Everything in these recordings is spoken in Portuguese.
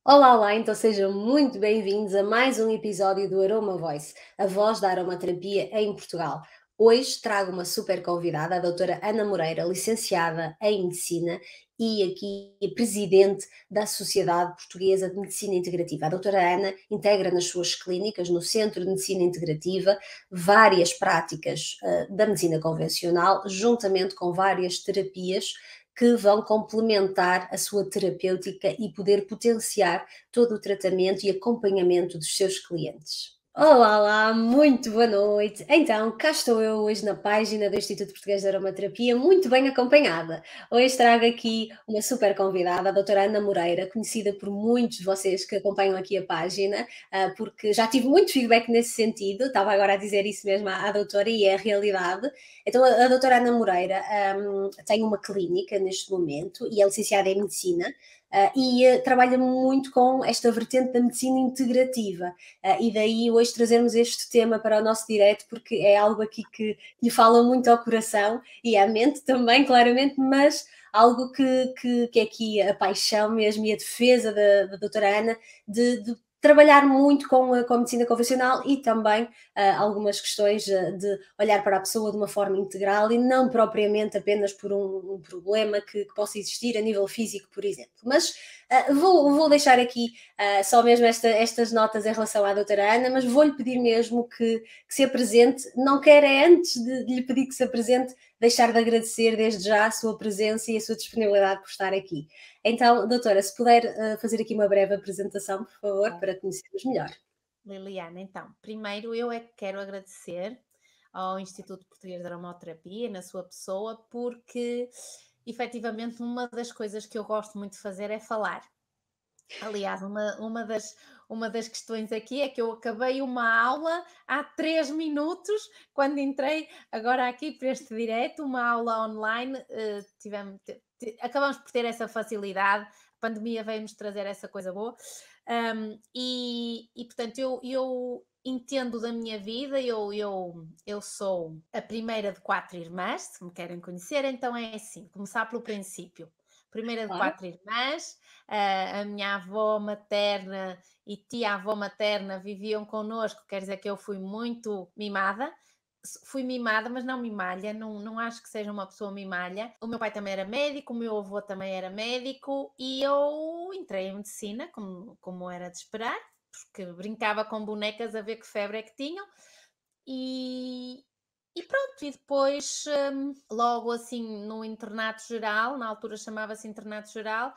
Olá, olá, então sejam muito bem-vindos a mais um episódio do Aroma Voice, a voz da aromaterapia em Portugal. Hoje trago uma super convidada, a doutora Ana Moreira, licenciada em Medicina e aqui presidente da Sociedade Portuguesa de Medicina Integrativa. A doutora Ana integra nas suas clínicas, no Centro de Medicina Integrativa, várias práticas da medicina convencional, juntamente com várias terapias que vão complementar a sua terapêutica e poder potenciar todo o tratamento e acompanhamento dos seus clientes. Olá, olá, muito boa noite. Então, cá estou eu hoje na página do Instituto Português de Aromaterapia, muito bem acompanhada. Hoje trago aqui uma super convidada, a doutora Ana Moreira, conhecida por muitos de vocês que acompanham aqui a página, porque já tive muito feedback nesse sentido, estava agora a dizer isso mesmo à doutora e é a realidade. Então, a doutora Ana Moreira tem uma clínica neste momento e é licenciada em Medicina. Trabalha muito com esta vertente da medicina integrativa, e daí hoje trazermos este tema para o nosso direto, porque é algo aqui que lhe fala muito ao coração e à mente também, claramente, mas algo que é aqui a paixão mesmo e a defesa da doutora Ana de trabalhar muito com a medicina convencional e também algumas questões de olhar para a pessoa de uma forma integral e não propriamente apenas por um problema que possa existir a nível físico, por exemplo. Mas vou deixar aqui só mesmo estas notas em relação à doutora Ana, mas vou-lhe pedir mesmo que se apresente. Não quero é antes de lhe pedir que se apresente, deixar de agradecer desde já a sua presença e a sua disponibilidade por estar aqui. Então, doutora, se puder fazer aqui uma breve apresentação, por favor, Bom, para conhecermos melhor. Liliana, então, primeiro eu é que quero agradecer ao Instituto Português de Aromaterapia, na sua pessoa, porque efetivamente uma das coisas que eu gosto muito de fazer é falar. Aliás, uma das questões aqui é que eu acabei uma aula há 3 minutos, quando entrei agora aqui para este direto, uma aula online, acabamos por ter essa facilidade, a pandemia veio-nos trazer essa coisa boa, portanto eu entendo da minha vida, eu sou a primeira de 4 irmãs, se me querem conhecer, então é assim, começar pelo princípio. Primeira de Claro. 4 irmãs, a minha avó materna e tia-avó materna viviam connosco, quer dizer que eu fui muito mimada. Fui mimada, mas não mimalha, não acho que seja uma pessoa mimalha. O meu pai também era médico, o meu avô também era médico e eu entrei em medicina, como era de esperar, porque brincava com bonecas a ver que febre é que tinham. E, e pronto, e depois, logo assim, no internato geral, na altura chamava-se internato geral,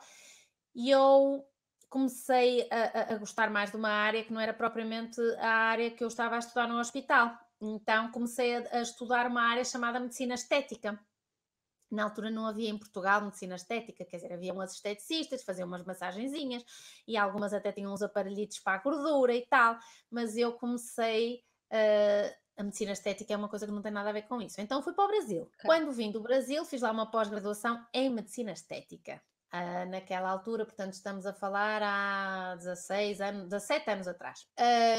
e eu comecei a gostar mais de uma área que não era propriamente a área que eu estava a estudar no hospital. Então comecei a estudar uma área chamada medicina estética. Na altura não havia em Portugal medicina estética, quer dizer, havia umas esteticistas, faziam umas massagenzinhas e algumas até tinham uns aparelhitos para a gordura e tal, mas eu comecei. A medicina estética é uma coisa que não tem nada a ver com isso. Então fui para o Brasil. Ok. Quando vim do Brasil, fiz lá uma pós-graduação em medicina estética. Naquela altura, portanto, estamos a falar há 16 anos, 17 anos atrás.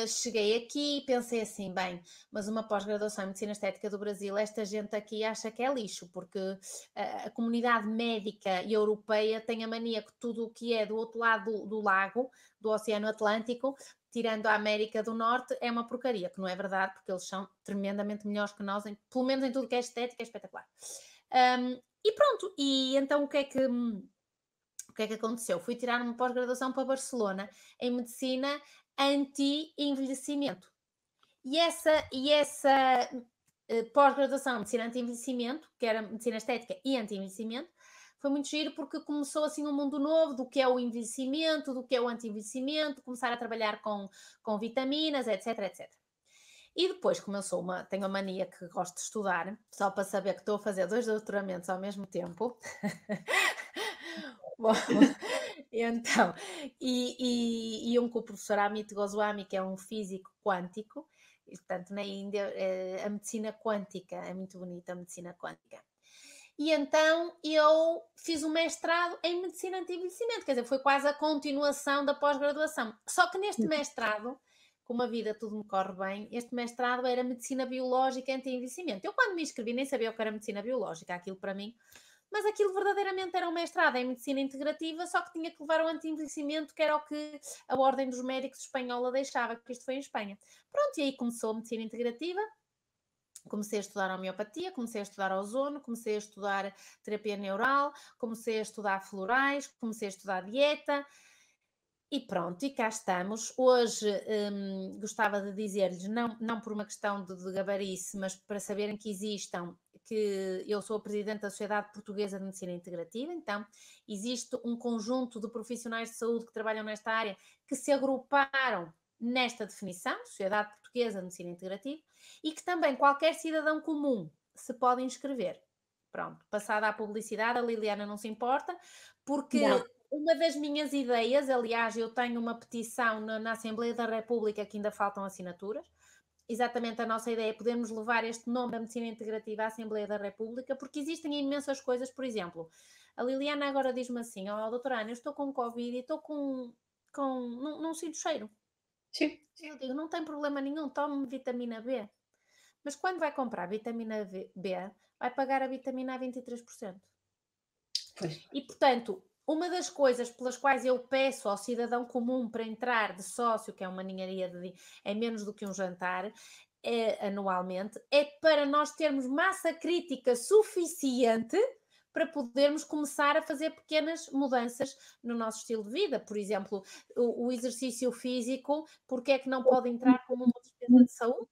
Cheguei aqui e pensei assim: bem, mas uma pós-graduação em medicina estética do Brasil, esta gente aqui acha que é lixo, porque a comunidade médica europeia tem a mania que tudo o que é do outro lado do lago, do Oceano Atlântico, tirando a América do Norte, é uma porcaria, que não é verdade, porque eles são tremendamente melhores que nós, pelo menos em tudo que é estética, é espetacular. E pronto, e então o que é que aconteceu? Fui tirar uma pós-graduação para Barcelona em medicina anti-envelhecimento. E essa pós-graduação em medicina anti-envelhecimento, que era medicina estética e anti-envelhecimento, foi muito giro porque começou assim um mundo novo do que é o envelhecimento, do que é o anti-envelhecimento, começar a trabalhar com vitaminas, etc, etc. E depois, como eu tenho a mania que gosto de estudar, só para saber que estou a fazer 2 doutoramentos ao mesmo tempo. Bom, então, e um com o professor Amit Goswami, que é um físico quântico, e, portanto, na Índia, a medicina quântica, é muito bonita a medicina quântica. E então eu fiz um mestrado em medicina anti-envelhecimento, quer dizer, foi quase a continuação da pós-graduação. Só que neste mestrado, como a vida tudo me corre bem, este mestrado era medicina biológica anti-envelhecimento. Eu, quando me inscrevi, nem sabia o que era medicina biológica, aquilo para mim mas aquilo verdadeiramente era um mestrado em medicina integrativa, só que tinha que levar o anti-envelhecimento, que era o que a Ordem dos Médicos Espanhola deixava, que isto foi em Espanha. Pronto, e aí começou a medicina integrativa. Comecei a estudar homeopatia, comecei a estudar ozono, comecei a estudar terapia neural, comecei a estudar florais, comecei a estudar dieta e pronto, e cá estamos. Hoje gostava de dizer-lhes, não por uma questão de gabarice, mas para saberem que existam, que eu sou a presidente da Sociedade Portuguesa de Medicina Integrativa, então existe um conjunto de profissionais de saúde que trabalham nesta área que se agruparam nesta definição, Sociedade Portuguesa de Medicina Integrativa, e que também qualquer cidadão comum se pode inscrever. Pronto, passada a publicidade, a Liliana não se importa, porque Não. uma das minhas ideias, aliás, eu tenho uma petição na Assembleia da República que ainda faltam assinaturas. Exatamente, a nossa ideia é podermos levar este nome da medicina integrativa à Assembleia da República, porque existem imensas coisas, por exemplo, a Liliana agora diz-me assim, doutora Ana, eu estou com Covid e estou não sinto cheiro. Sim. Eu digo, não tem problema nenhum, tome vitamina B. Mas quando vai comprar vitamina B, vai pagar a vitamina a 23%. Pois. E, portanto, uma das coisas pelas quais eu peço ao cidadão comum para entrar de sócio, que é uma ninharia é menos do que um jantar, anualmente, é para nós termos massa crítica suficiente para podermos começar a fazer pequenas mudanças no nosso estilo de vida. Por exemplo, o exercício físico, porque é que não pode entrar como uma despesa de saúde?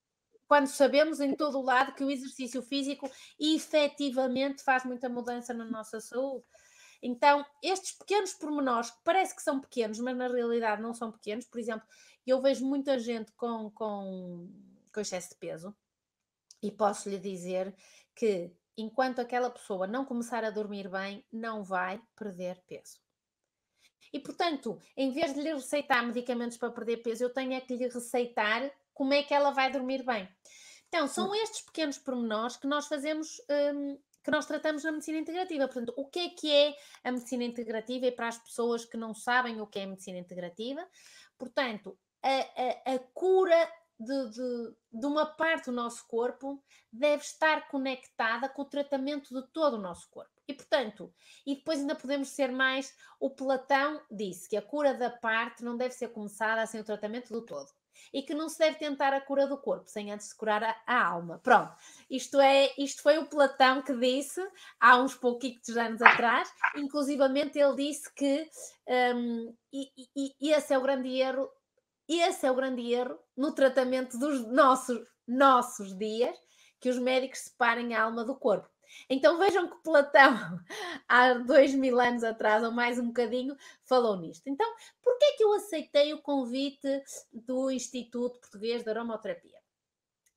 Quando sabemos em todo o lado que o exercício físico efetivamente faz muita mudança na nossa saúde. Então, estes pequenos pormenores, que parece que são pequenos, mas na realidade não são pequenos, por exemplo, eu vejo muita gente com excesso de peso e posso lhe dizer que enquanto aquela pessoa não começar a dormir bem, não vai perder peso. E, portanto, em vez de lhe receitar medicamentos para perder peso, eu tenho é que lhe receitar como é que ela vai dormir bem. Então, são estes pequenos pormenores que nós fazemos, que nós tratamos na medicina integrativa. Portanto, o que é a medicina integrativa? E para as pessoas que não sabem o que é a medicina integrativa, portanto, a cura de uma parte do nosso corpo deve estar conectada com o tratamento de todo o nosso corpo. E, portanto, e depois ainda podemos ser mais, o Platão disse que a cura da parte não deve ser começada sem o tratamento do todo. E que não se deve tentar a cura do corpo sem antes se curar a alma. Pronto, isto foi o Platão que disse há uns pouquitos anos atrás, inclusivamente ele disse que esse é o grande erro, no tratamento dos nossos dias, que os médicos separem a alma do corpo. Então vejam que Platão, há 2000 anos atrás, ou mais um bocadinho, falou nisto. Então, porquê é que eu aceitei o convite do Instituto Português de Aromaterapia?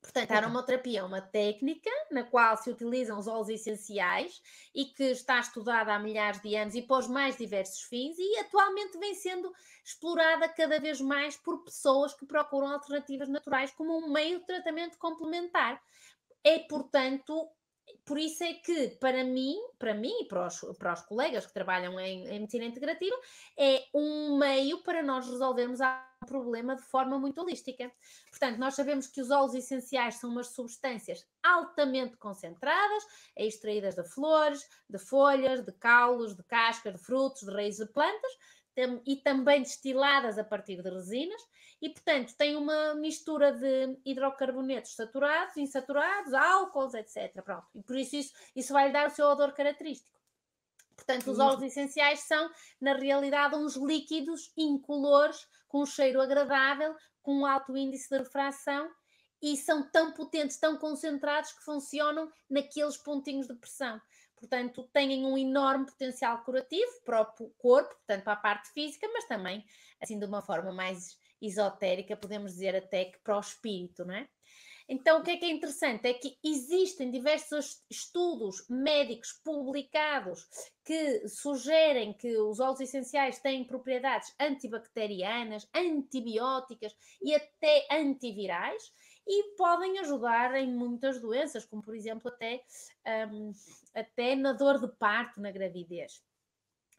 Portanto, a aromaterapia é uma técnica na qual se utilizam os óleos essenciais e que está estudada há milhares de anos e para os mais diversos fins e atualmente vem sendo explorada cada vez mais por pessoas que procuram alternativas naturais como um meio de tratamento complementar. É, portanto, por isso é que para mim e para os colegas que trabalham em medicina integrativa, é um meio para nós resolvermos o problema de forma muito holística. Portanto, nós sabemos que os óleos essenciais são umas substâncias altamente concentradas, extraídas de flores, de folhas, de caules, de cascas, de frutos, de raízes de plantas, e também destiladas a partir de resinas, e portanto tem uma mistura de hidrocarbonetos saturados, insaturados, álcools, etc. Pronto. E por isso vai lhe dar o seu odor característico. Portanto, os óleos essenciais são, na realidade, uns líquidos incolores, com um cheiro agradável, com um alto índice de refração, e são tão potentes, tão concentrados, que funcionam naqueles pontinhos de pressão. Portanto, têm um enorme potencial curativo para o corpo, portanto, para a parte física, mas também, assim, de uma forma mais esotérica, podemos dizer até que para o espírito, não é? Então, o que é interessante é que existem diversos estudos médicos publicados que sugerem que os óleos essenciais têm propriedades antibacterianas, antibióticas e até antivirais e podem ajudar em muitas doenças, como por exemplo até na dor de parto na gravidez.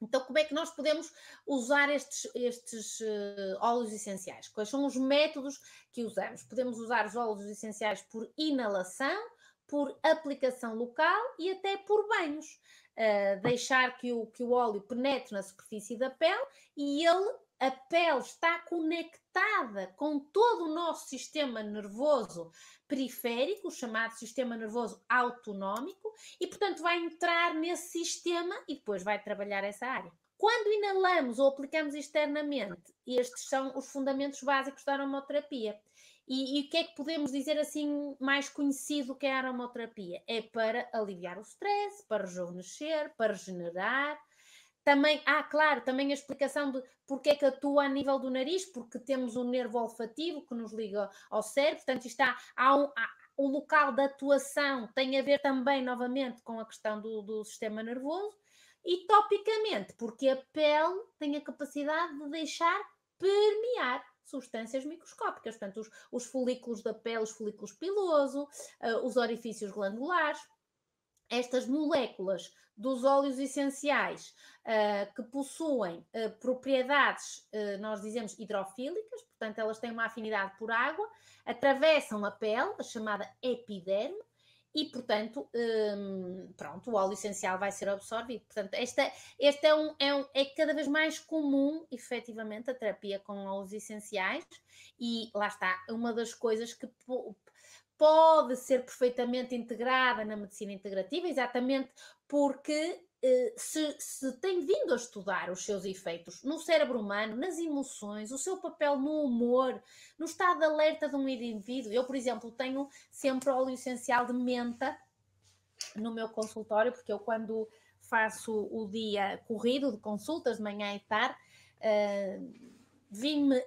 Então, como é que nós podemos usar estes óleos essenciais? Quais são os métodos que usamos? Podemos usar os óleos essenciais por inalação, por aplicação local e até por banhos. deixar que o óleo penetre na superfície da pele e a pele está conectada com todo o nosso sistema nervoso periférico, o chamado sistema nervoso autonómico, e, portanto, vai entrar nesse sistema e depois vai trabalhar essa área. Quando inalamos ou aplicamos externamente, estes são os fundamentos básicos da aromaterapia. E o que é que podemos dizer assim mais conhecido que é a aromaterapia? É para aliviar o stress, para rejuvenescer, para regenerar. Também, claro, também a explicação de porque é que atua a nível do nariz, porque temos um nervo olfativo que nos liga ao cérebro, portanto, o local da atuação tem a ver também, novamente, com a questão do sistema nervoso, e topicamente, porque a pele tem a capacidade de deixar permear substâncias microscópicas, portanto, os folículos da pele, os folículos piloso, os orifícios glandulares. Estas moléculas dos óleos essenciais que possuem propriedades, nós dizemos, hidrofílicas, portanto, elas têm uma afinidade por água, atravessam a pele, a chamada epiderme, e, portanto, pronto, o óleo essencial vai ser absorvido. Portanto, este é cada vez mais comum, efetivamente, a terapia com óleos essenciais, e lá está, uma das coisas que pode ser perfeitamente integrada na medicina integrativa, exatamente porque se tem vindo a estudar os seus efeitos no cérebro humano, nas emoções, o seu papel no humor, no estado de alerta de um indivíduo. Eu, por exemplo, tenho sempre óleo essencial de menta no meu consultório, porque eu, quando faço o dia corrido de consultas de manhã e tarde, vim-me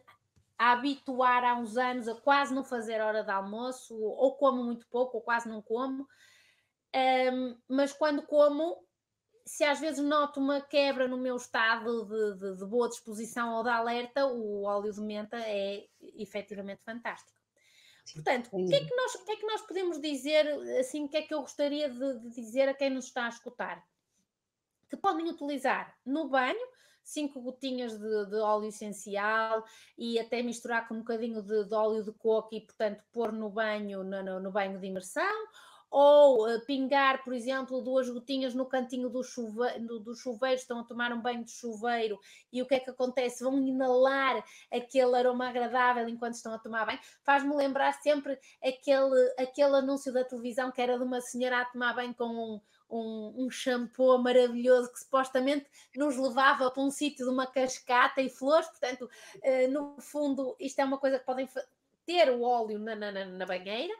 a habituar há uns anos a quase não fazer hora de almoço, ou como muito pouco, ou quase não como, mas quando como, se às vezes noto uma quebra no meu estado de boa disposição ou de alerta, o óleo de menta é efetivamente fantástico. Sim, portanto, o que é que nós podemos dizer, assim, o que é que eu gostaria de dizer a quem nos está a escutar? Que podem utilizar no banho 5 gotinhas de óleo essencial e até misturar com um bocadinho de óleo de coco e, portanto, pôr no banho, no banho de imersão, ou pingar, por exemplo, 2 gotinhas no cantinho do chuveiro, estão a tomar um banho de chuveiro e o que é que acontece? Vão inalar aquele aroma agradável enquanto estão a tomar banho. Faz-me lembrar sempre aquele anúncio da televisão que era de uma senhora a tomar banho com um shampoo maravilhoso que supostamente nos levava para um sítio de uma cascata e flores. Portanto, no fundo, isto é uma coisa que podem ter o óleo na banheira.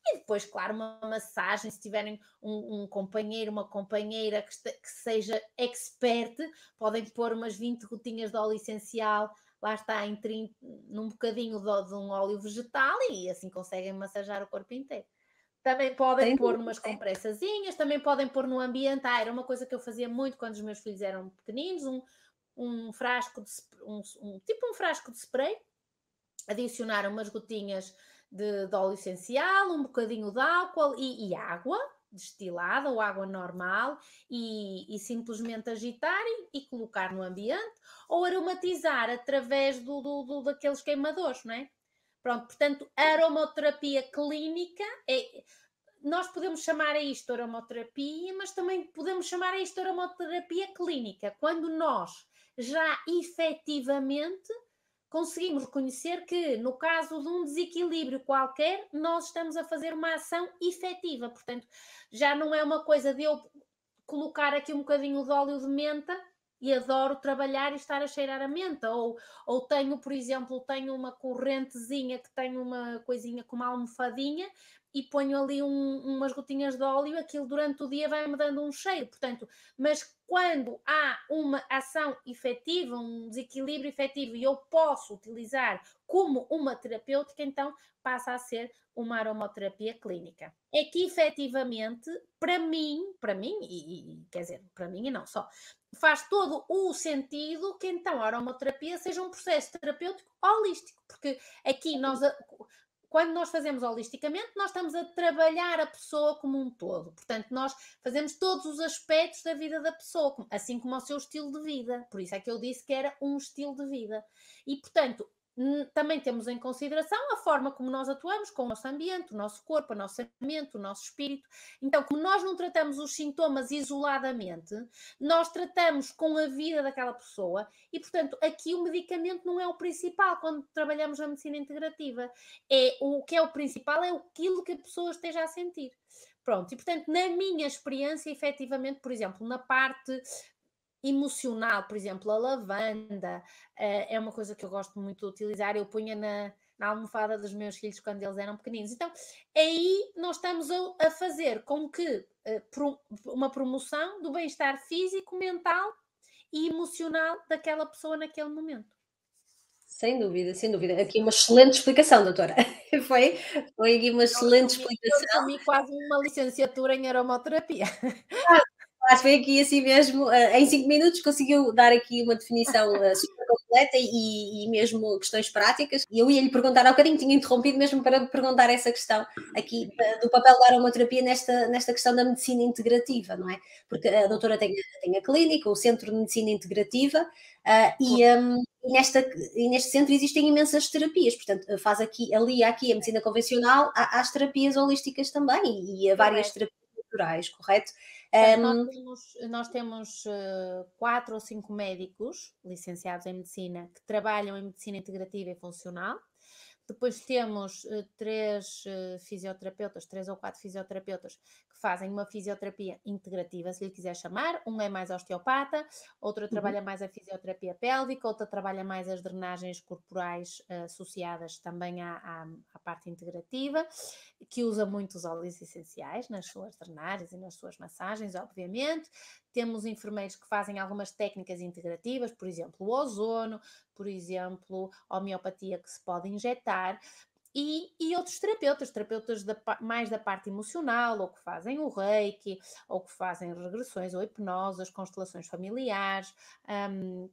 E depois, claro, uma massagem, se tiverem um companheiro, uma companheira que seja expert, podem pôr umas 20 gotinhas de óleo essencial, lá está, num bocadinho de um óleo vegetal, e assim conseguem massajar o corpo inteiro. Também podem pôr numas compressazinhas, também podem pôr no ambiente. Era uma coisa que eu fazia muito quando os meus filhos eram pequeninos, um frasco tipo um frasco de spray, adicionar umas gotinhas de óleo essencial, um bocadinho de álcool e água destilada ou água normal, e simplesmente agitar e colocar no ambiente, ou aromatizar através daqueles queimadores, não é? Pronto, portanto, a aromaterapia clínica nós podemos chamar a isto aromaterapia, mas também podemos chamar a isto aromaterapia clínica, quando nós já efetivamente conseguimos reconhecer que, no caso de um desequilíbrio qualquer, nós estamos a fazer uma ação efetiva. Portanto, já não é uma coisa de eu colocar aqui um bocadinho de óleo de menta e adoro trabalhar e estar a cheirar a menta, ou tenho, por exemplo, uma correntezinha que tem uma coisinha com uma almofadinha e ponho ali umas gotinhas de óleo, aquilo durante o dia vai-me dando um cheiro. Portanto, mas quando há uma ação efetiva, um desequilíbrio efetivo, e eu posso utilizar como uma terapêutica, então passa a ser uma aromaterapia clínica. É que efetivamente, para mim, e quer dizer, para mim e não só, faz todo o sentido que então a aromaterapia seja um processo terapêutico holístico, porque aqui quando nós fazemos holisticamente, nós estamos a trabalhar a pessoa como um todo. Portanto, nós fazemos todos os aspectos da vida da pessoa, assim como o seu estilo de vida. Por isso é que eu disse que era um estilo de vida. E, portanto, Também temos em consideração a forma como nós atuamos com o nosso ambiente, o nosso corpo, a nossa mente, o nosso espírito. Então, como nós não tratamos os sintomas isoladamente, nós tratamos com a vida daquela pessoa e, portanto, aqui o medicamento não é o principal quando trabalhamos na medicina integrativa. O que é o principal é aquilo que a pessoa esteja a sentir. Pronto, e portanto, na minha experiência, efetivamente, por exemplo, na parte emocional, por exemplo, a lavanda, é uma coisa que eu gosto muito de utilizar, eu punha na almofada dos meus filhos quando eles eram pequeninos. Então, aí nós estamos a fazer com que uma promoção do bem-estar físico, mental e emocional daquela pessoa naquele momento. Sem dúvida, sem dúvida. Aqui uma excelente explicação, doutora. Foi, foi aqui uma excelente Eu explicação. resumi quase uma licenciatura em aromaterapia. Acho que foi aqui assim mesmo, em 5 minutos conseguiu dar aqui uma definição super completa e mesmo questões práticas. E eu ia lhe perguntar há bocadinho, tinha interrompido mesmo para perguntar essa questão aqui do papel da aromaterapia nesta questão da medicina integrativa, não é? Porque a doutora tem a clínica, o Centro de Medicina Integrativa, e neste centro existem imensas terapias, portanto, faz aqui, alia aqui a medicina convencional às terapias holísticas também e a várias Correto. terapias naturais, correto? Portanto, Um, nós temos 4 ou 5 médicos licenciados em medicina que trabalham em medicina integrativa e funcional. Depois temos 3 fisioterapeutas, 3 ou 4 fisioterapeutas que fazem uma fisioterapia integrativa, se lhe quiser chamar. Um é mais osteopata, outro uhum. trabalha mais a fisioterapia pélvica, outra trabalha mais as drenagens corporais associadas também à parte integrativa, que usa muito os óleos essenciais nas suas drenagens e nas suas massagens, obviamente. Temos enfermeiros que fazem algumas técnicas integrativas, por exemplo, o ozono, por exemplo, a homeopatia que se pode injetar, e outros terapeutas mais da parte emocional, ou que fazem o reiki, ou que fazem regressões ou hipnose, as constelações familiares,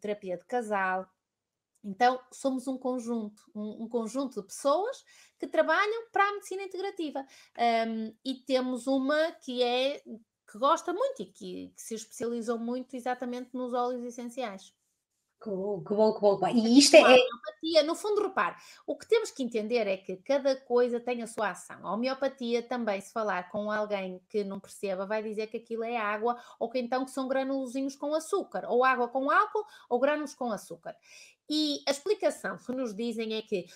terapia de casal. Então, somos um conjunto de pessoas que trabalham para a medicina integrativa. E temos uma que gosta muito e que se especializou muito exatamente nos óleos essenciais. Que bom, que bom, que bom, que bom. E Assim isto como a é homeopatia, no fundo, repare, o que temos que entender é que cada coisa tem a sua ação. A homeopatia também, se falar com alguém que não perceba, vai dizer que aquilo é água ou que então que são granulozinhos com açúcar, ou água com álcool ou grânulos com açúcar. E a explicação que nos dizem é que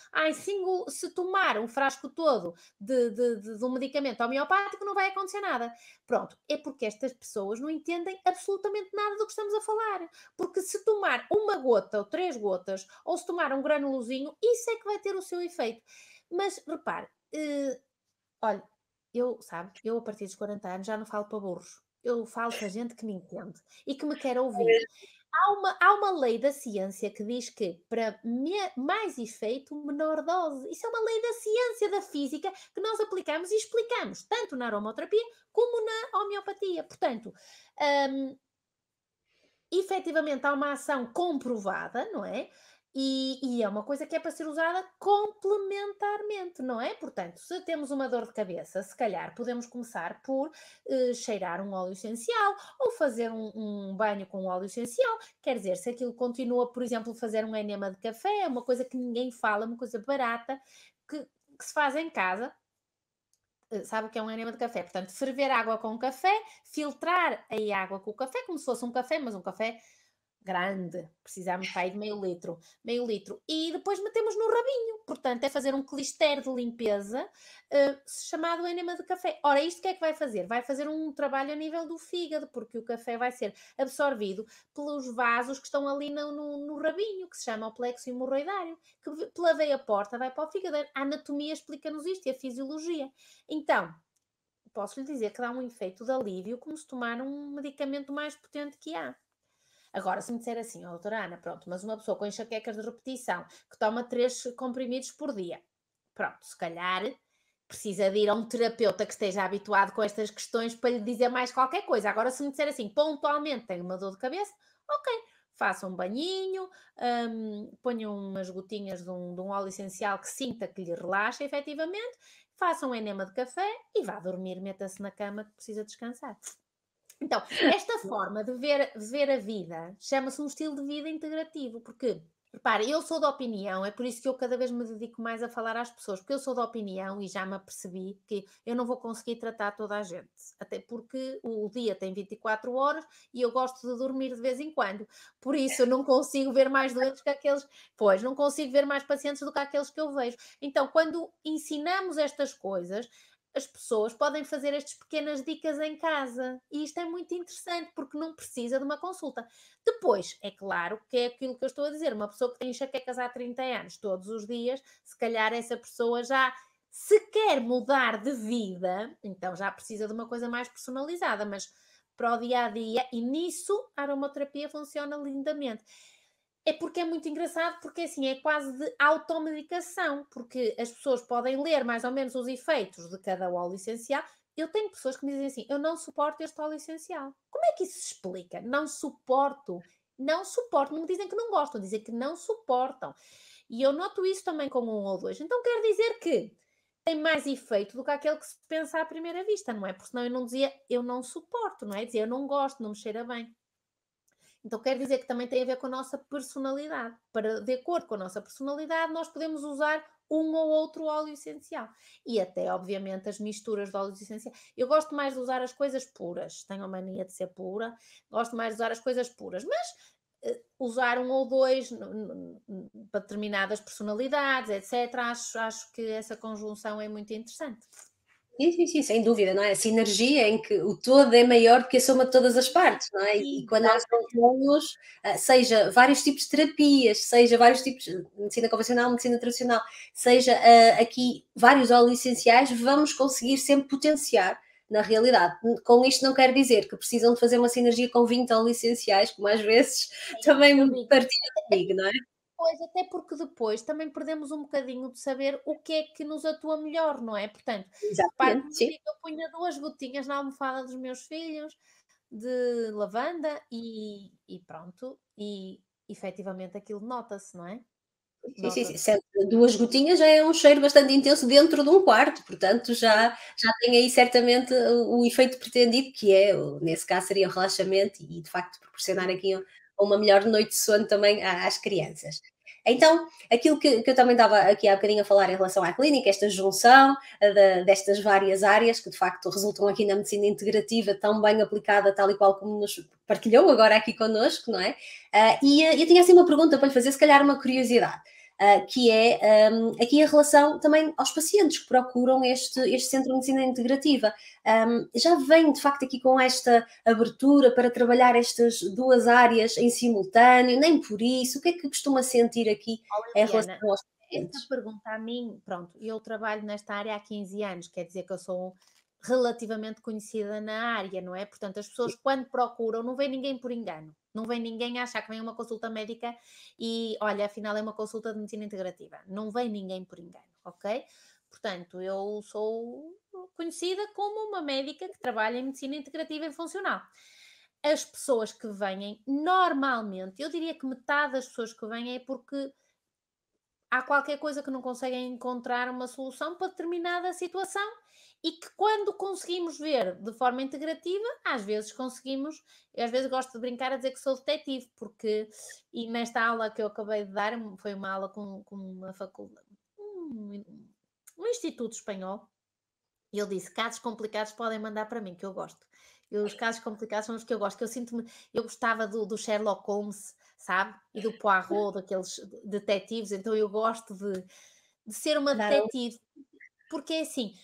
se tomar um frasco todo de um medicamento homeopático não vai acontecer nada. Pronto, é porque estas pessoas não entendem absolutamente nada do que estamos a falar. Porque se tomar uma gota ou 3 gotas, ou se tomar um granulozinho, isso é que vai ter o seu efeito. Mas repare, olha, eu a partir dos 40 anos já não falo para burros. Eu falo para gente que me entende e que me quer ouvir. Há uma lei da ciência que diz que para mais efeito, menor dose. Isso é uma lei da ciência, da física, que nós aplicamos e explicamos, tanto na aromaterapia como na homeopatia. Portanto, hum, efetivamente há uma ação comprovada, não é? E é uma coisa que é para ser usada complementarmente, não é? Portanto, se temos uma dor de cabeça, se calhar podemos começar por cheirar um óleo essencial ou fazer um banho com um óleo essencial. Quer dizer, se aquilo continua, por exemplo, fazer um enema de café, é uma coisa que ninguém fala, uma coisa barata que se faz em casa. Sabe o que é um enema de café? Portanto, ferver água com café, filtrar aí a água com o café, como se fosse um café, mas um café grande. Precisamos para aí de meio litro. E depois metemos no rabinho. Portanto, é fazer um clister de limpeza chamado enema de café. Ora, isto o que é que vai fazer? Vai fazer um trabalho a nível do fígado, porque o café vai ser absorvido pelos vasos que estão ali no rabinho, que se chama o plexo hemorroidário, que pela veia porta vai para o fígado. A anatomia explica-nos isto e a fisiologia. Então, posso lhe dizer que dá um efeito de alívio como se tomar um medicamento mais potente que há. Agora, se me disser assim, ó, doutora Ana, pronto, mas uma pessoa com enxaquecas de repetição que toma 3 comprimidos por dia, pronto, se calhar precisa de ir a um terapeuta que esteja habituado com estas questões para lhe dizer mais qualquer coisa. Agora, se me disser assim, pontualmente tenho uma dor de cabeça, ok, faça um banhinho, ponha umas gotinhas de um óleo essencial que sinta que lhe relaxa efetivamente, faça um enema de café e vá dormir, meta-se na cama que precisa descansar. Então, esta forma de ver a vida chama-se um estilo de vida integrativo, porque, Repare, eu sou da opinião, é por isso que eu cada vez me dedico mais a falar às pessoas, porque eu sou da opinião e já me apercebi que eu não vou conseguir tratar toda a gente, até porque o dia tem 24 horas e eu gosto de dormir de vez em quando, por isso eu não consigo ver mais doentes que aqueles, pois, não consigo ver mais pacientes do que aqueles que eu vejo. Então, quando ensinamos estas coisas, as pessoas podem fazer estas pequenas dicas em casa e isto é muito interessante porque não precisa de uma consulta. Depois, é claro que é aquilo que eu estou a dizer, uma pessoa que tem enxaquecas há 30 anos, todos os dias, se calhar essa pessoa já, se quer mudar de vida, então já precisa de uma coisa mais personalizada, mas para o dia a dia, e nisso a aromaterapia funciona lindamente. É porque é muito engraçado, porque assim é quase de automedicação, porque as pessoas podem ler mais ou menos os efeitos de cada óleo essencial. Eu tenho pessoas que me dizem assim: eu não suporto este óleo essencial. Como é que isso se explica? Não suporto. Não suporto. Não me dizem que não gostam, dizem que não suportam. E eu noto isso também com um ou dois. Então quer dizer que tem mais efeito do que aquele que se pensa à primeira vista, não é? Porque senão eu não dizia eu não suporto, não é? Dizia eu não gosto, não me cheira bem. Então quer dizer que também tem a ver com a nossa personalidade. Para, de acordo com a nossa personalidade, nós podemos usar um ou outro óleo essencial. E até, obviamente, as misturas de óleos essenciais. Eu gosto mais de usar as coisas puras. Tenho a mania de ser pura. Gosto mais de usar as coisas puras. Mas usar um ou dois para determinadas personalidades, etc. Acho que essa conjunção é muito interessante. Sim, sim, sim, sem dúvida, não é? A sinergia em que o todo é maior do que a soma de todas as partes, não é? E quando nós Exato. juntamos, seja vários tipos de terapias, seja vários tipos de medicina convencional, medicina tradicional, seja aqui vários óleos essenciais, vamos conseguir sempre potenciar na realidade. Com isto não quero dizer que precisam de fazer uma sinergia com 20 óleos essenciais, como às vezes Eu também digo. partilham comigo, não é? Pois, até porque depois também perdemos um bocadinho de saber o que é que nos atua melhor, não é? Portanto, repare que Exatamente, no sim. dia que eu punha 2 gotinhas na almofada dos meus filhos de lavanda e pronto, e efetivamente aquilo nota-se, não é? Sim, sim, sim. Nota-se. Sendo 2 gotinhas já é um cheiro bastante intenso dentro de um quarto, portanto É já tem aí certamente o efeito pretendido, que é, nesse caso seria o relaxamento e de facto proporcionar isso. aqui uma melhor noite de sono também às crianças. Então, aquilo que eu também estava aqui há bocadinho a falar em relação à clínica, esta junção destas várias áreas que de facto resultam aqui na medicina integrativa tão bem aplicada, tal e qual como nos partilhou agora aqui connosco, não é? E eu tinha assim uma pergunta para lhe fazer, se calhar uma curiosidade que é aqui a relação também aos pacientes que procuram este Centro de Medicina Integrativa. Já vem, de facto, aqui com esta abertura para trabalhar estas duas áreas em simultâneo, nem por isso? O que é que costuma sentir aqui Ó em Liliana, relação aos essa pacientes? pergunta a mim, pronto, eu trabalho nesta área há 15 anos, quer dizer que eu sou relativamente conhecida na área, não é? Portanto, as pessoas quando procuram, não vem ninguém por engano, não vem ninguém a achar que vem uma consulta médica e, olha, afinal é uma consulta de medicina integrativa. Não vem ninguém por engano, ok? Portanto, eu sou conhecida como uma médica que trabalha em medicina integrativa e funcional. As pessoas que vêm, normalmente, eu diria que metade das pessoas que vêm é porque há qualquer coisa que não conseguem encontrar uma solução para determinada situação e que quando conseguimos ver de forma integrativa, às vezes conseguimos, eu às vezes gosto de brincar a dizer que sou detetive, porque, e nesta aula que eu acabei de dar, foi uma aula com uma faculdade, um instituto espanhol, e ele disse: casos complicados podem mandar para mim, que eu gosto. Os casos complicados são os que eu gosto, que eu sinto-me. Eu gostava do Sherlock Holmes, sabe? E do Poirot, daqueles detetives, então eu gosto de ser uma Dar um detetive, porque é assim,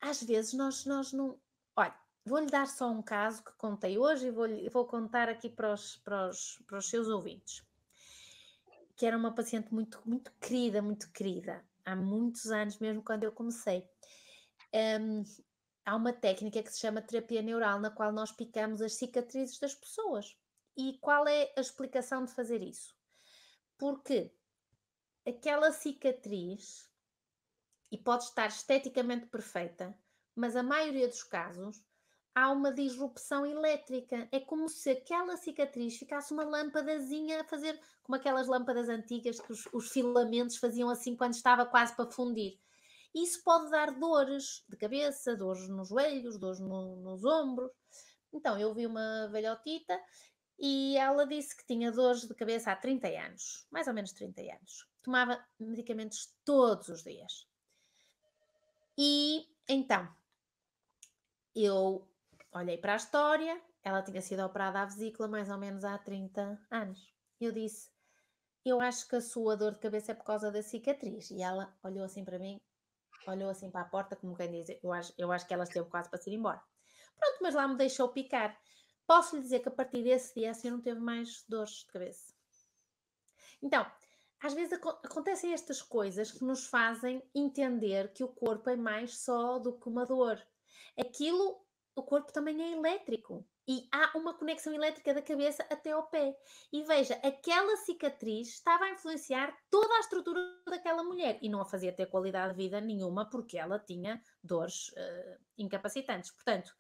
às vezes nós não. Olha, vou-lhe dar só um caso que contei hoje e vou contar aqui para os seus ouvintes. Que era uma paciente muito, muito querida, há muitos anos mesmo quando eu comecei. Hum, há uma técnica que se chama terapia neural, na qual nós picamos as cicatrizes das pessoas. E qual é a explicação de fazer isso? Porque aquela cicatriz, e pode estar esteticamente perfeita, mas a maioria dos casos há uma disrupção elétrica. É como se aquela cicatriz ficasse uma lâmpadazinha a fazer, como aquelas lâmpadas antigas que os filamentos faziam assim quando estava quase para fundir. Isso pode dar dores de cabeça, dores nos joelhos, dores nos ombros. Então, eu vi uma velhotita E ela disse que tinha dores de cabeça há 30 anos, mais ou menos 30 anos. Tomava medicamentos todos os dias. E então, eu olhei para a história, ela tinha sido operada à vesícula mais ou menos há 30 anos. Eu disse, eu acho que a sua dor de cabeça é por causa da cicatriz. E ela olhou assim para mim, olhou assim para a porta, como quem diz, eu acho que ela esteve quase para se ir embora. Pronto, mas lá me deixou picar. Posso lhe dizer que a partir desse dia assim não teve mais dores de cabeça. Então, às vezes acontecem estas coisas que nos fazem entender que o corpo é mais só do que uma dor. Aquilo, o corpo também é elétrico. E há uma conexão elétrica da cabeça até ao pé. E veja, aquela cicatriz estava a influenciar toda a estrutura daquela mulher e não a fazia ter qualidade de vida nenhuma porque ela tinha dores incapacitantes. Portanto,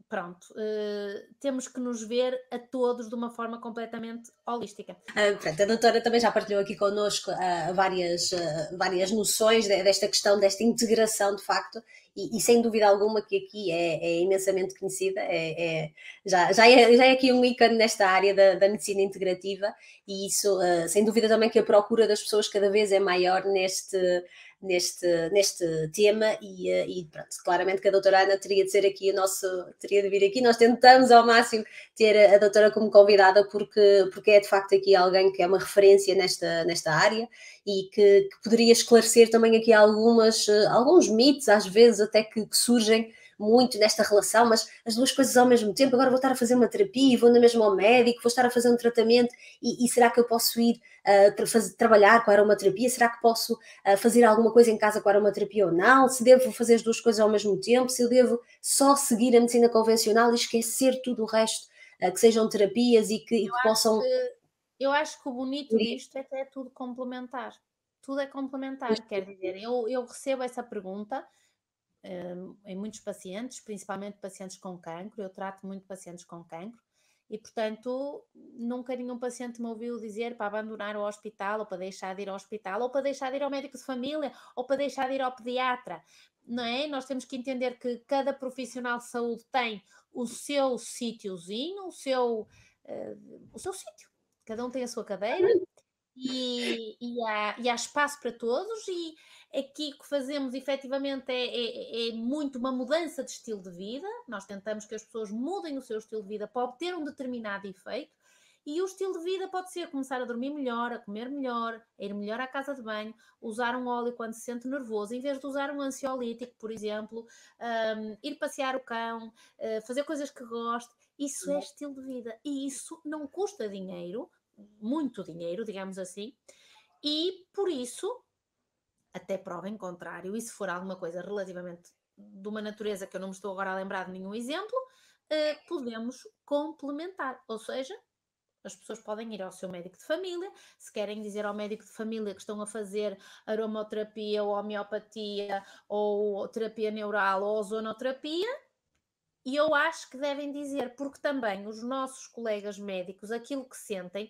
pronto, temos que nos ver a todos de uma forma completamente holística. Pronto, a doutora também já partilhou aqui connosco várias noções desta questão, desta integração de facto, e sem dúvida alguma que aqui é imensamente conhecida, já é aqui um ícone nesta área da medicina integrativa, e isso, sem dúvida também que a procura das pessoas cada vez é maior neste tema e pronto, claramente que a doutora Ana teria de ser aqui teria de vir aqui, nós tentamos ao máximo ter a doutora como convidada porque é de facto aqui alguém que é uma referência nesta área e que poderia esclarecer também aqui alguns mitos às vezes até que surgem muito nesta relação, mas as duas coisas ao mesmo tempo, agora vou estar a fazer uma terapia e vou na mesma ao médico, vou estar a fazer um tratamento e será que eu posso ir trabalhar com a aromaterapia? Será que posso fazer alguma coisa em casa com a aromaterapia ou não? Se devo fazer as duas coisas ao mesmo tempo? Se eu devo só seguir a medicina convencional e esquecer tudo o resto? Que sejam terapias e que possam... Eu acho que o bonito disto é que é tudo complementar. Tudo é complementar, quer dizer, eu recebo essa pergunta em muitos pacientes, principalmente pacientes com cancro, eu trato muito pacientes com cancro, e portanto nunca nenhum paciente me ouviu dizer para abandonar o hospital, ou para deixar de ir ao hospital, ou para deixar de ir ao médico de família, ou para deixar de ir ao pediatra, não é? Nós temos que entender que cada profissional de saúde tem o seu sítiozinho, o seu sítio, cada um tem a sua cadeira, e há espaço para todos, e aqui o que fazemos efetivamente é muito uma mudança de estilo de vida. Nós tentamos que as pessoas mudem o seu estilo de vida para obter um determinado efeito, e o estilo de vida pode ser começar a dormir melhor, a comer melhor, a ir melhor à casa de banho, usar um óleo quando se sente nervoso, em vez de usar um ansiolítico, por exemplo, ir passear o cão, fazer coisas que goste. Isso é estilo de vida, e isso não custa dinheiro, muito dinheiro, digamos assim, e por isso, até prova em contrário, e se for alguma coisa relativamente de uma natureza que eu não me estou agora a lembrar de nenhum exemplo, podemos complementar, ou seja, as pessoas podem ir ao seu médico de família, se querem dizer ao médico de família que estão a fazer aromoterapia ou homeopatia ou terapia neural ou ozonoterapia, e eu acho que devem dizer, porque também os nossos colegas médicos, aquilo que sentem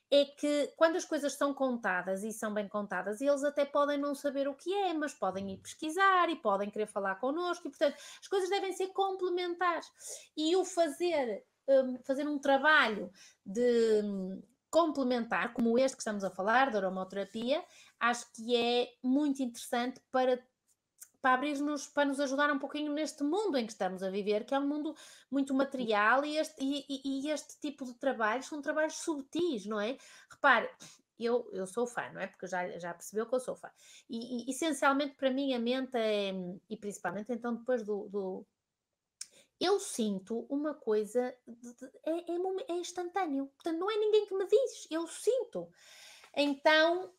é que quando as coisas são contadas e são bem contadas, eles até podem não saber o que é, mas podem ir pesquisar e podem querer falar connosco, e portanto as coisas devem ser complementares. E o fazer um trabalho de complementar, como este que estamos a falar, da aromoterapia, acho que é muito interessante para abrir-nos, para nos ajudar um pouquinho neste mundo em que estamos a viver, que é um mundo muito material, e este tipo de trabalhos são trabalhos subtis, não é? Repare, eu sou fã, não é? Porque já percebeu que eu sou fã. E essencialmente para mim a mente e principalmente então depois eu sinto uma coisa, é instantâneo, portanto não é ninguém que me diz, eu sinto. Então,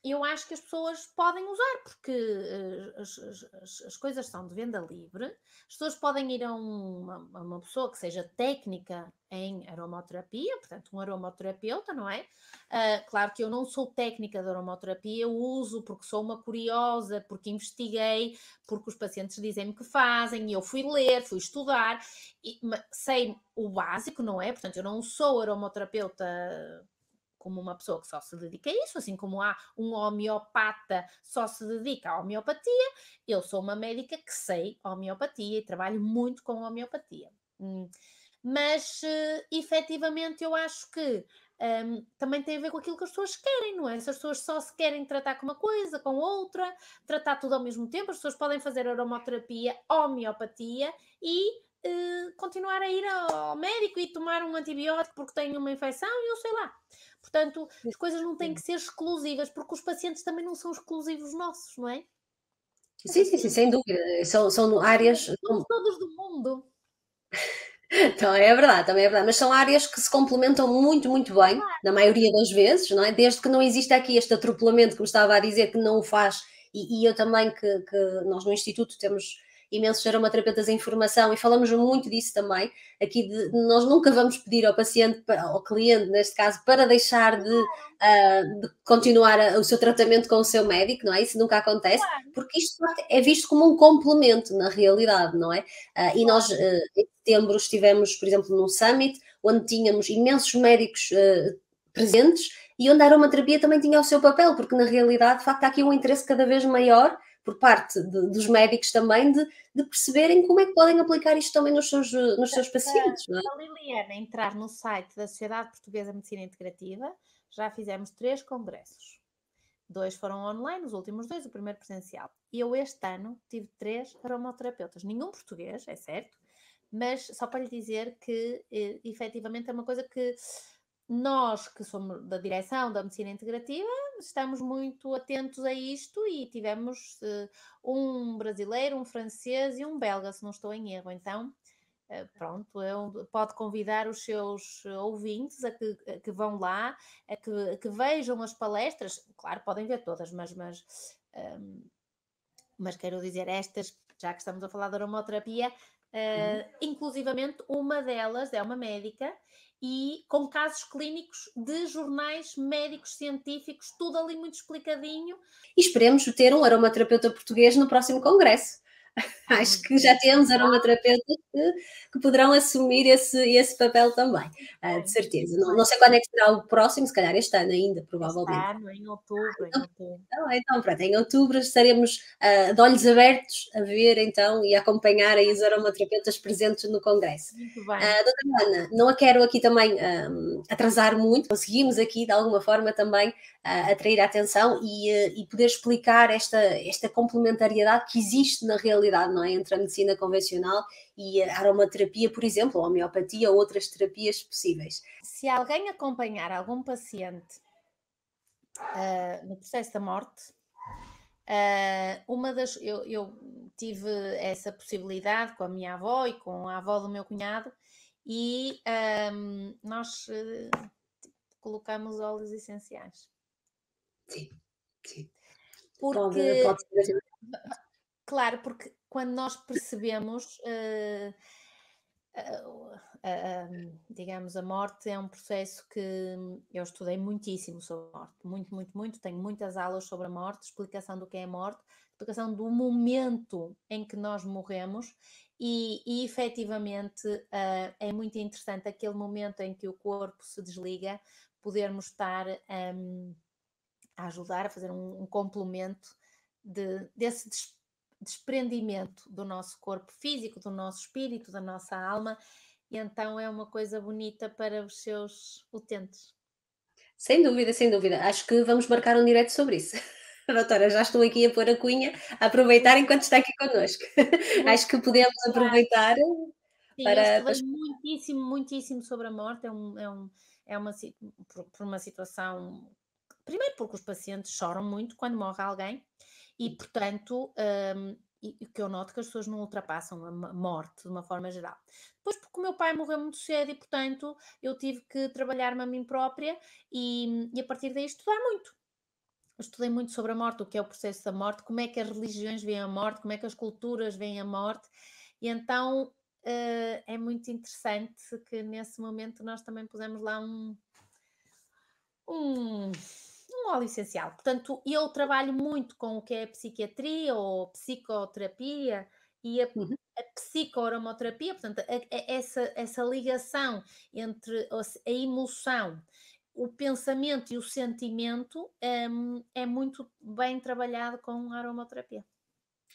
eu acho que as pessoas podem usar, porque as coisas são de venda livre, as pessoas podem ir a uma pessoa que seja técnica em aromoterapia, portanto, um aromoterapeuta, não é? Claro que eu não sou técnica de aromoterapia, eu uso porque sou uma curiosa, porque investiguei, porque os pacientes dizem-me que fazem, e eu fui ler, fui estudar, sei o básico, não é? Portanto, eu não sou aromoterapeuta como uma pessoa que só se dedica a isso, assim como há um homeopata só se dedica à homeopatia, eu sou uma médica que sei homeopatia e trabalho muito com homeopatia. mas efetivamente eu acho que também tem a ver com aquilo que as pessoas querem, não é? Se as pessoas só se querem tratar com uma coisa, com outra, tratar tudo ao mesmo tempo, as pessoas podem fazer aromaterapia, homeopatia e continuar a ir ao médico e tomar um antibiótico porque têm uma infecção e eu sei lá. Portanto, as coisas não têm que ser exclusivas, porque os pacientes também não são exclusivos nossos, não é? O Sim, sim, sim, paciente, sem dúvida. São áreas. somos todos do mundo. Também é verdade, mas são áreas que se complementam muito, muito bem, na maioria das vezes, não é? Desde que não exista aqui este atropelamento, como estava a dizer, que não o faz, e eu também, que nós no Instituto temos imensos aromaterapeutas em formação e falamos muito disso também, aqui nós nunca vamos pedir ao paciente, ao cliente, neste caso, para deixar de continuar o seu tratamento com o seu médico, não é? Isso nunca acontece, Claro, porque isto é visto como um complemento, na realidade, não é? E nós, claro. em setembro, estivemos, por exemplo, num summit, onde tínhamos imensos médicos presentes e onde a aromaterapia também tinha o seu papel, porque na realidade, de facto, há aqui um interesse cada vez maior por parte dos médicos também de perceberem como é que podem aplicar isto também nos seus pacientes, não é? A Liliana entrar no site da Sociedade Portuguesa de Medicina Integrativa, já fizemos 3 congressos. 2 foram online, os últimos 2, o primeiro presencial. E eu este ano tive 3 aromaterapeutas, nenhum português, é certo, mas só para lhe dizer que efetivamente é uma coisa que nós que somos da direção da medicina integrativa estamos muito atentos a isto e tivemos um brasileiro, um francês e um belga, se não estou em erro. Então, pronto, pode convidar os seus ouvintes a que vão lá, a que vejam as palestras. Claro, podem ver todas, mas quero dizer, estas, já que estamos a falar de aromaterapia, inclusivamente uma delas é uma médica e com casos clínicos de jornais médicos científicos, tudo ali muito explicadinho. E esperemos ter um aromaterapeuta português no próximo congresso. Acho que já temos aromaterapeutas que poderão assumir esse papel também, de certeza. Muito Não bem. sei quando é que será o próximo, se calhar este ano ainda, Este provavelmente. ano, em outubro, em outubro. Então, pronto, em outubro estaremos de olhos abertos a ver então e a acompanhar aí os aromaterapeutas presentes no congresso. Muito bem. Doutora Ana, não a quero aqui também atrasar muito, conseguimos aqui de alguma forma também atrair a atenção e poder explicar esta complementariedade que existe na realidade, não é? Entre a medicina convencional e a aromaterapia, por exemplo, a homeopatia ou outras terapias possíveis. Se alguém acompanhar algum paciente no processo da morte, eu tive essa possibilidade com a minha avó e com a avó do meu cunhado e nós colocamos óleos essenciais. Sim, sim. Porque, Pode ser assim. claro, porque quando nós percebemos digamos, a morte é um processo que eu estudei muitíssimo sobre a morte, muito, muito, muito. Tenho muitas aulas sobre a morte, explicação do que é a morte, explicação do momento em que nós morremos e efetivamente é muito interessante aquele momento em que o corpo se desliga, podermos estar a ajudar a fazer um complemento desse desprendimento do nosso corpo físico, do nosso espírito, da nossa alma, e então é uma coisa bonita para os seus utentes. Sem dúvida, sem dúvida. Acho que vamos marcar um direto sobre isso. Doutora, já estou aqui a pôr a cunha, a aproveitar Muito enquanto está aqui connosco. muito Acho que podemos claro. aproveitar Sim, eu para estudei muitíssimo, muitíssimo sobre a morte, é uma, por uma situação. Primeiro, porque os pacientes choram muito quando morre alguém, e portanto, e que eu noto que as pessoas não ultrapassam a morte de uma forma geral. Depois, porque o meu pai morreu muito cedo e, portanto, eu tive que trabalhar-me a mim própria e a partir daí estudar muito. Eu estudei muito sobre a morte, o que é o processo da morte, como é que as religiões veem a morte, como é que as culturas veem a morte, e então é muito interessante que nesse momento nós também pusemos lá um, um óleo essencial. Portanto, eu trabalho muito com o que é a psiquiatria ou psicoterapia e uhum. a psicoaromaterapia, portanto, essa ligação entre a emoção, o pensamento e o sentimento é muito bem trabalhado com a aromaterapia.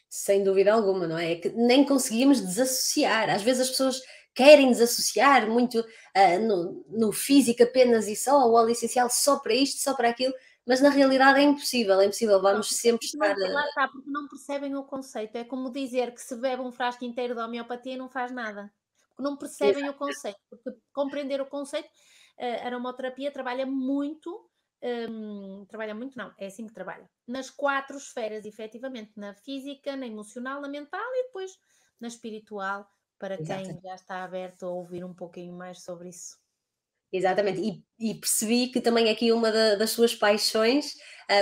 Sem dúvida alguma, não é? É que nem conseguimos desassociar. Às vezes as pessoas querem desassociar muito no físico apenas e só, o óleo essencial só para isto, só para aquilo, mas na realidade é impossível, vamos Pronto, sempre porque estar. lá está, porque não percebem o conceito. É como dizer que se bebe um frasco inteiro de homeopatia não faz nada. Porque não percebem o conceito. Porque compreender o conceito, a aromaterapia trabalha muito não, é assim que trabalha. Nas 4 esferas, efetivamente, na física, na emocional, na mental e depois na espiritual, para Exato. quem já está aberto a ouvir um pouquinho mais sobre isso. Exatamente, e percebi que também aqui uma das suas paixões,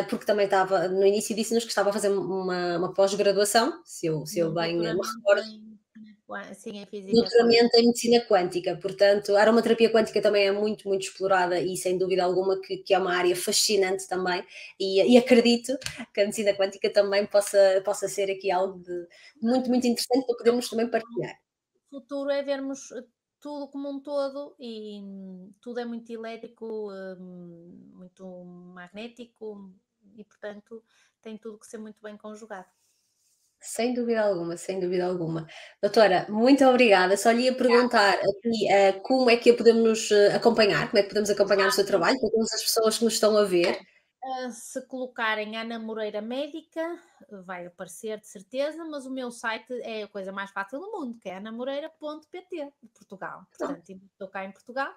porque também estava, no início disse-nos que estava a fazer uma pós-graduação, se eu Um bem me doutoramento recordo, sim, em física quântica. doutoramento em medicina quântica, portanto, a aromaterapia quântica também é muito, muito explorada e sem dúvida alguma que é uma área fascinante também, e acredito que a medicina quântica também possa ser aqui algo de muito, muito interessante para podermos também partilhar. O futuro é vermos tudo como um todo e tudo é muito elétrico, muito magnético e, portanto, tem tudo que ser muito bem conjugado. Sem dúvida alguma, sem dúvida alguma. Doutora, muito obrigada. Só lhe ia perguntar aqui, como é que a podemos acompanhar, como é que podemos acompanhar o seu trabalho, para todas as pessoas que nos estão a ver. Se colocarem Ana Moreira Médica, vai aparecer de certeza, mas o meu site é a coisa mais fácil do mundo, que é anamoreira.pt, de Portugal. Então, Portanto, estou cá em Portugal.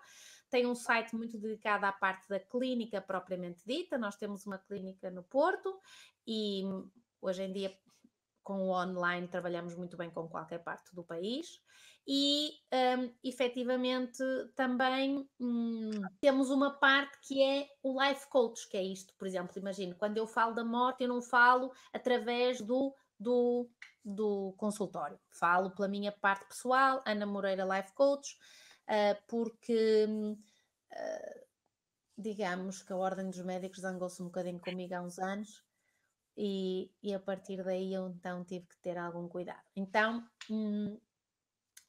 Tem um site muito dedicado à parte da clínica propriamente dita. Nós temos uma clínica no Porto e hoje em dia com o online trabalhamos muito bem com qualquer parte do país e efetivamente também temos uma parte que é o life coach, que é isto, por exemplo, imagino, quando eu falo da morte, eu não falo através do consultório, falo pela minha parte pessoal, Ana Moreira Life Coach, porque digamos que a Ordem dos Médicos zangou-se um bocadinho comigo há uns anos e a partir daí eu então tive que ter algum cuidado. Então,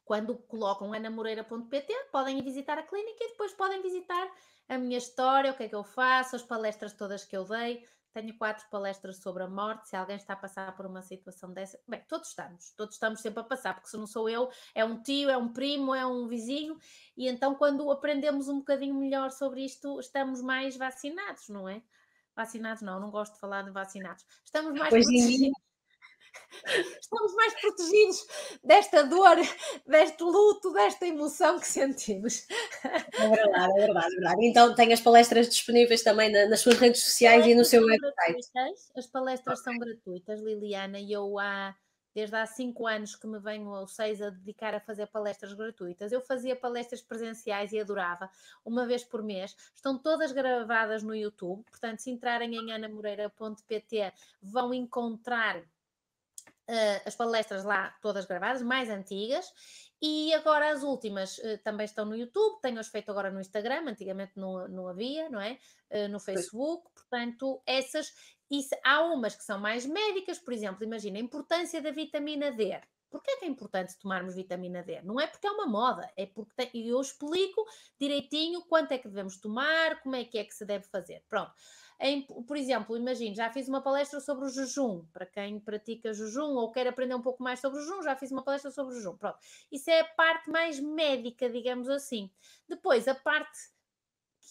quando colocam anamoreira.pt, podem ir visitar a clínica e depois podem visitar a minha história, o que é que eu faço, as palestras todas que eu dei. Tenho 4 palestras sobre a morte. Se alguém está a passar por uma situação dessa, bem, todos estamos sempre a passar, porque se não sou eu, é um tio, é um primo, é um vizinho, e então quando aprendemos um bocadinho melhor sobre isto, estamos mais vacinados, não é? Vacinados não gosto de falar de vacinados. Estamos mais hoje em dia protegidos. Estamos mais protegidos desta dor, deste luto, desta emoção que sentimos. é verdade, é verdade, é verdade. Então tem as palestras disponíveis também nas suas redes sociais e no seu website. As palestras são gratuitas, Liliana, e eu desde há 5 anos que me venho, ou 6, a dedicar a fazer palestras gratuitas. Eu fazia palestras presenciais e adorava, uma vez por mês. Estão todas gravadas no YouTube, portanto, se entrarem em anamoreira.pt vão encontrar as palestras lá todas gravadas, mais antigas, e agora as últimas também estão no YouTube, tenho-as feito agora no Instagram, antigamente não havia, não é? No Pois. Facebook, portanto, há umas que são mais médicas, por exemplo, imagina a importância da vitamina D. Porquê é que é importante tomarmos vitamina D? Não é porque é uma moda, é porque eu explico direitinho quanto é que devemos tomar, como é que se deve fazer. Pronto. Por exemplo, imagino, já fiz uma palestra sobre o jejum, para quem pratica jejum ou quer aprender um pouco mais sobre o jejum, já fiz uma palestra sobre o jejum. Pronto. Isso é a parte mais médica, digamos assim. Depois, a parte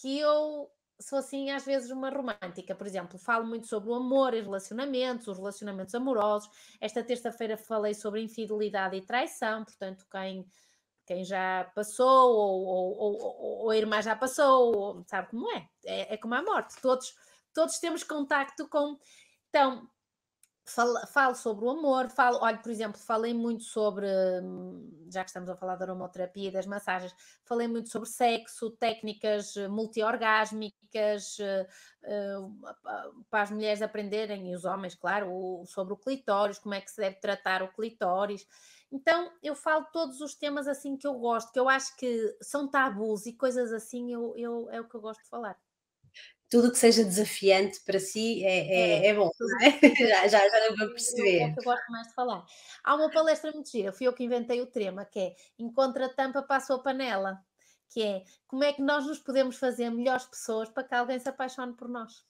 que eu sou assim, às vezes, uma romântica. Por exemplo, falo muito sobre o amor e relacionamentos, os relacionamentos amorosos. Esta terça-feira falei sobre infidelidade e traição, portanto, quem já passou, ou a irmã já passou, sabe como é? É como a morte. Todos temos contacto com. Então, falo sobre o amor, olha, por exemplo, falei muito sobre, já que estamos a falar da aromaterapia e das massagens, falei muito sobre sexo, técnicas multiorgásmicas, para as mulheres aprenderem, e os homens, claro, sobre o clitóris, como é que se deve tratar o clitóris. Então, eu falo todos os temas assim que eu gosto, que eu acho que são tabus e coisas assim, é o que eu gosto de falar. Tudo que seja desafiante para si É, é bom, tudo não é? que seja Já deu para é o perceber. que eu gosto mais de falar. Há uma palestra muito gira, fui eu que inventei o tema, que é Encontra a tampa para a sua panela, que é como é que nós nos podemos fazer melhores pessoas para que alguém se apaixone por nós.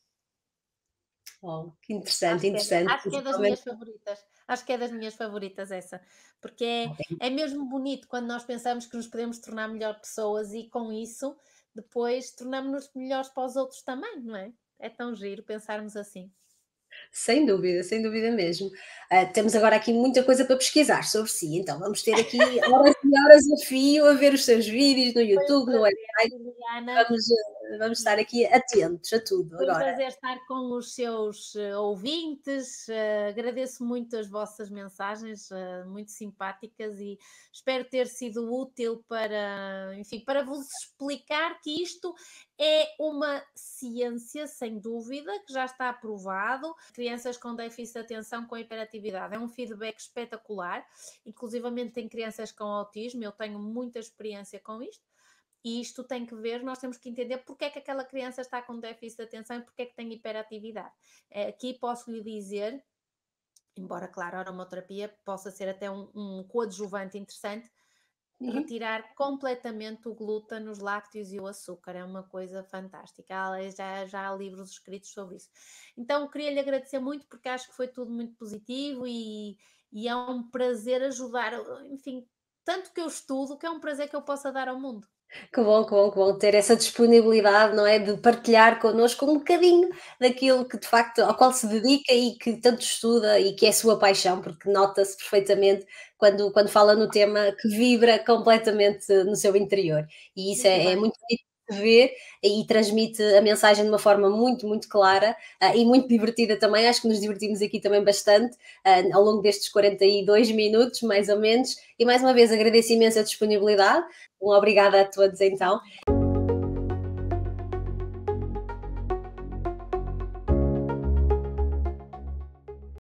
Oh, que interessante, interessante. Acho que é das Principalmente. minhas favoritas. Acho que é das minhas favoritas essa, porque é mesmo bonito quando nós pensamos que nos podemos tornar melhor pessoas e com isso depois tornamos-nos melhores para os outros também, não é? É tão giro pensarmos assim. Sem dúvida mesmo. Temos agora aqui muita coisa para pesquisar sobre si, então vamos ter aqui horas e horas a fio a ver os seus vídeos no Foi um YouTube, no prazer, website, Liliana. vamos estar aqui atentos a tudo Foi um agora. prazer estar com os seus ouvintes. Agradeço muito as vossas mensagens, muito simpáticas, e espero ter sido útil para, enfim, para vos explicar que isto é uma ciência, sem dúvida, que já está aprovado. Crianças com déficit de atenção com hiperatividade é um feedback espetacular, inclusivamente em crianças com autismo. Eu tenho muita experiência com isto. E isto tem que ver, nós temos que entender porque é que aquela criança está com déficit de atenção e porque é que tem hiperatividade. Aqui posso lhe dizer, embora, claro, a aromaterapia possa ser até um coadjuvante interessante, Uhum. retirar completamente o glúten, os lácteos e o açúcar. É uma coisa fantástica. Já há livros escritos sobre isso. Então, queria lhe agradecer muito porque acho que foi tudo muito positivo e é um prazer ajudar, enfim, tanto que eu estudo, que é um prazer que eu possa dar ao mundo. Que bom, que bom, que bom ter essa disponibilidade, não é? De partilhar connosco um bocadinho daquilo que de facto ao qual se dedica e que tanto estuda e que é a sua paixão, porque nota-se perfeitamente quando fala no tema que vibra completamente no seu interior. E isso Muito é bem. muito bonito de ver e transmite a mensagem de uma forma muito, muito clara e muito divertida também. Acho que nos divertimos aqui também bastante ao longo destes 42 minutos, mais ou menos. E mais uma vez agradeço imenso a disponibilidade. Um obrigada a todos então.